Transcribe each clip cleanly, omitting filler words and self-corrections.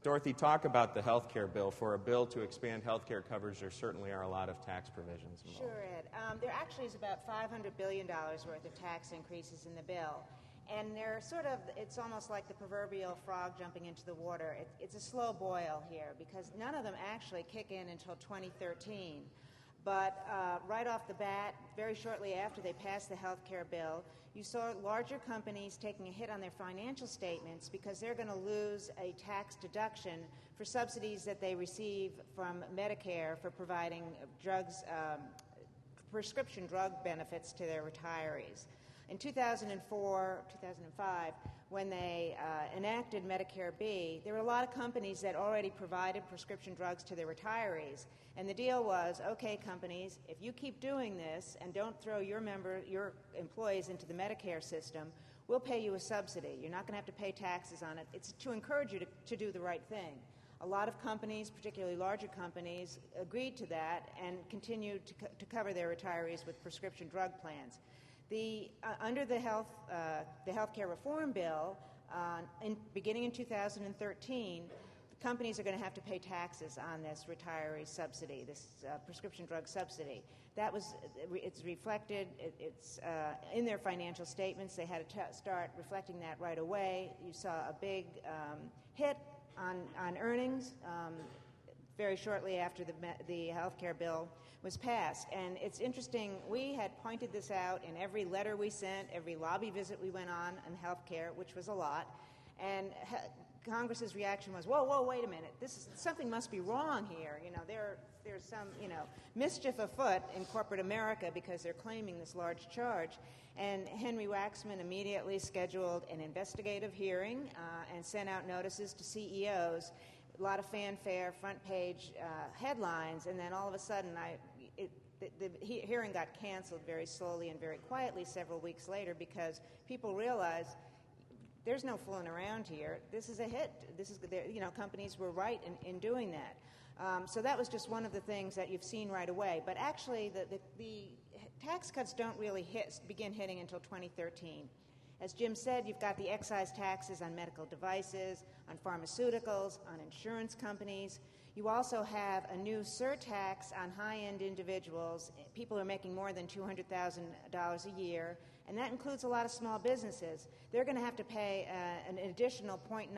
Dorothy, talk about the health care bill. For a bill to expand health care coverage, there certainly are a lot of tax provisions involved. Sure, Ed. There actually is about $500 billion worth of tax increases in the bill. And they're it's almost like the proverbial frog jumping into the water. It's a slow boil here because none of them actually kick in until 2013. But right off the bat, very shortly after they passed the health care bill, you saw larger companies taking a hit on their financial statements because they're going to lose a tax deduction for subsidies that they receive from Medicare for providing prescription drug benefits to their retirees. In 2004, 2005, when they enacted Medicare B, there were a lot of companies that already provided prescription drugs to their retirees. And the deal was, okay, companies, if you keep doing this and don't throw your employees into the Medicare system, we'll pay you a subsidy. You're not going to have to pay taxes on it. It's to encourage you to do the right thing. A lot of companies, particularly larger companies, agreed to that and continued to cover their retirees with prescription drug plans. Under the health care reform bill, beginning in 2013, companies are going to have to pay taxes on this retiree subsidy, this prescription drug subsidy. It's reflected. It's in their financial statements. They had to start reflecting that right away. You saw a big hit on earnings very shortly after the health care bill was passed. And it's interesting, we had pointed this out in every letter we sent, every lobby visit we went on health care, which was a lot. And Congress's reaction was, whoa, wait a minute, something must be wrong here. There's some, mischief afoot in corporate America because they're claiming this large charge. And Henry Waxman immediately scheduled an investigative hearing and sent out notices to CEOs. A lot of fanfare, front page headlines, and then all of a sudden the hearing got canceled very slowly and very quietly several weeks later because people realized there's no fooling around here. This is a hit. Companies were right in doing that. So that was just one of the things that you've seen right away. But actually, the tax cuts don't really begin hitting until 2013. As Jim said, you've got the excise taxes on medical devices, on pharmaceuticals, on insurance companies. You also have a new surtax on high-end individuals, people who are making more than $200,000 a year, and that includes a lot of small businesses. They're going to have to pay an additional 0.9%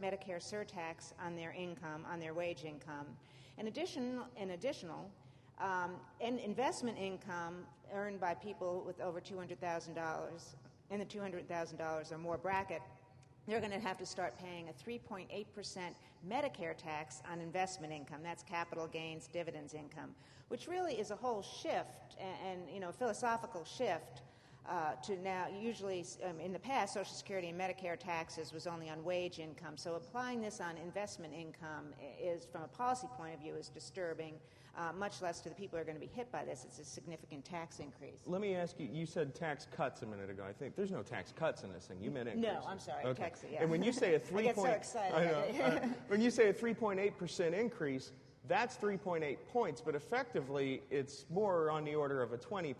Medicare surtax on their income, on their wage income. And investment income earned by people with over $200,000 in the $200,000 or more bracket, they're going to have to start paying a 3.8% Medicare tax on investment income. That's capital gains, dividends income, which really is a whole shift and a philosophical shift to now. Usually, in the past, Social Security and Medicare taxes was only on wage income. So applying this on investment income is, from a policy point of view, is disturbing. Much less to the people who are going to be hit by this. It's a significant tax increase. Let me ask you, you said tax cuts a minute ago. I think there's no tax cuts in this thing. You meant increases. No, I'm sorry. Okay. Tax, yeah. And when you say a 3 I get so excited. When you say a 3.8% increase, that's 3.8 points, but effectively it's more on the order of a 20%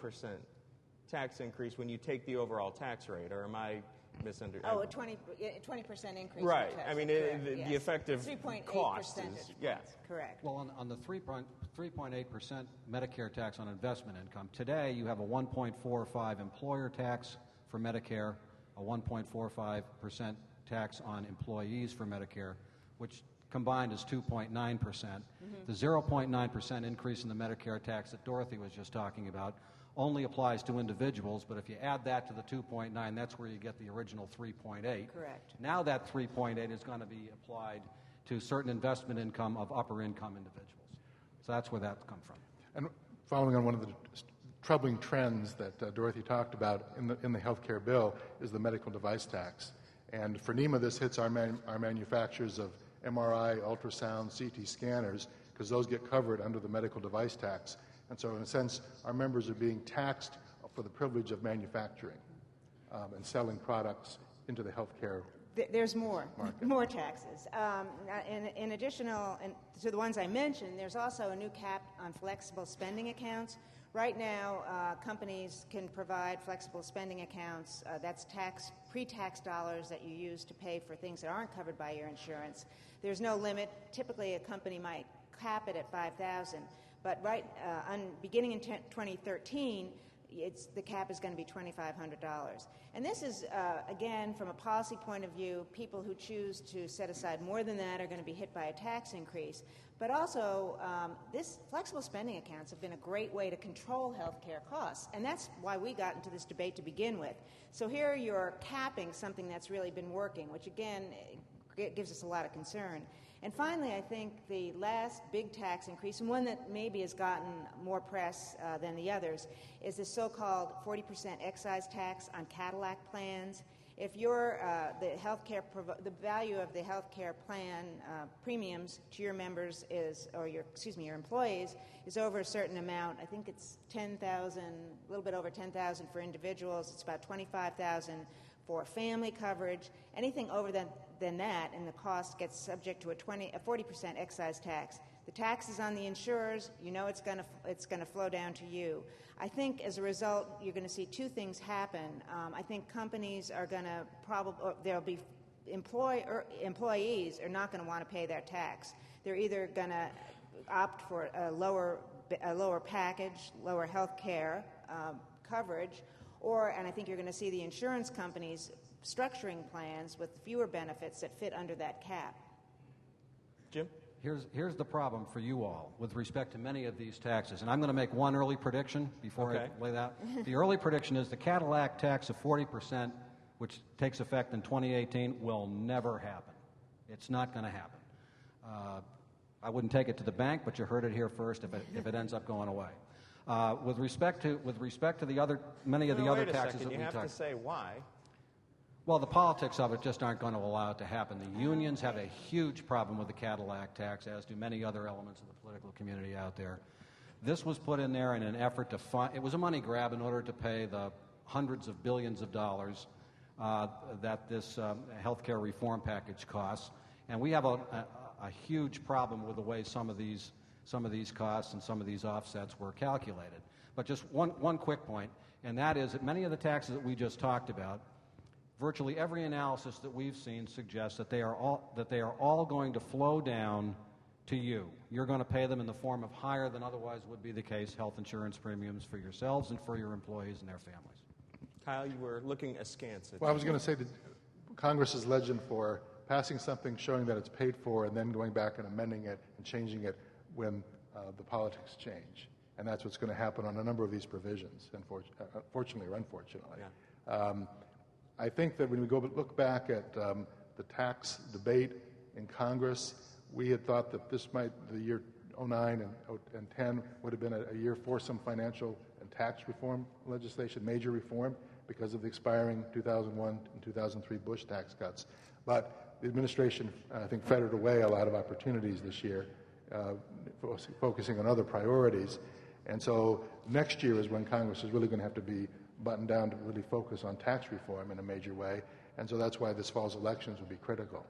tax increase when you take the overall tax rate, or am I misunderstanding? Oh, a 20% increase. Right. In tax. I mean, the effective cost is, yes. Correct. Well, on the 3.8% Medicare tax on investment income, today you have a 1.45 employer tax for Medicare, a 1.45% tax on employees for Medicare, which combined is 2.9%. The 0.9% increase in the Medicare tax that Dorothy was just talking about only applies to individuals, but if you add that to the 2.9, that's where you get the original 3.8. Correct. Now that 3.8 is going to be applied to certain investment income of upper income individuals. So that's where that's come from. And following on one of the troubling trends that Dorothy talked about in the health care bill is the medical device tax. And for NEMA, this hits our manufacturers of MRI, ultrasound, CT scanners, because those get covered under the medical device tax. And so, in a sense, our members are being taxed for the privilege of manufacturing and selling products into the healthcare. There's more taxes. In addition to the ones I mentioned, there's also a new cap on flexible spending accounts. Right now, companies can provide flexible spending accounts. That's pre-tax dollars that you use to pay for things that aren't covered by your insurance. There's no limit. Typically, a company might cap it at $5,000, but beginning in 2013, the cap is going to be $2,500. And this is, again, from a policy point of view, people who choose to set aside more than that are going to be hit by a tax increase. But also, this flexible spending accounts have been a great way to control health care costs, and that's why we got into this debate to begin with. So here you're capping something that's really been working, which, again, gives us a lot of concern. And finally, I think the last big tax increase, and one that maybe has gotten more press than the others, is the so-called 40% excise tax on Cadillac plans. If your the value of the health care plan premiums to your members your employees is over a certain amount. I think it's $10,000, a little bit over $10,000 for individuals. It's about $25,000 for family coverage. Anything over than that, and the cost gets subject to a 40% excise tax. The tax is on the insurers. You know it's going to flow down to you. I think as a result, you're going to see two things happen. I think companies are going to there'll be employees are not going to want to pay their tax. They're either going to opt for a lower package, lower health care coverage, and I think you're going to see the insurance companies structuring plans with fewer benefits that fit under that cap. Jim? Here's the problem for you all with respect to many of these taxes. And I'm going to make one early prediction before I lay that. The early prediction is the Cadillac tax of 40%, which takes effect in 2018, will never happen. It's not going to happen. I wouldn't take it to the bank, but you heard it here first if it ends up going away. With respect to many of the other taxes that we talked about. You have to say why. Well, the politics of it just aren't going to allow it to happen. The unions have a huge problem with the Cadillac tax, as do many other elements of the political community out there. This was put in there in an effort to it was a money grab in order to pay the hundreds of billions of dollars that this health care reform package costs. And we have a huge problem with the way some of these costs and some of these offsets were calculated. But just one quick point, and that is that many of the taxes that we just talked about, virtually every analysis that we've seen suggests that they are all going to flow down to you. You're going to pay them in the form of higher than otherwise would be the case health insurance premiums for yourselves and for your employees and their families. Kyle, you were looking askance at Well, I was going to say that Congress's legend for passing something showing that it's paid for and then going back and amending it and changing it when the politics change. And that's what's going to happen on a number of these provisions, fortunately or unfortunately. Yeah. I think that when we look back at the tax debate in Congress, we had thought that the year 09 and 10 would have been a year for some financial and tax reform legislation, major reform, because of the expiring 2001 and 2003 Bush tax cuts. But the administration, I think, fettered away a lot of opportunities this year, focusing on other priorities. And so next year is when Congress is really going to have to be buttoned down to really focus on tax reform in a major way. And so that's why this fall's elections will be critical.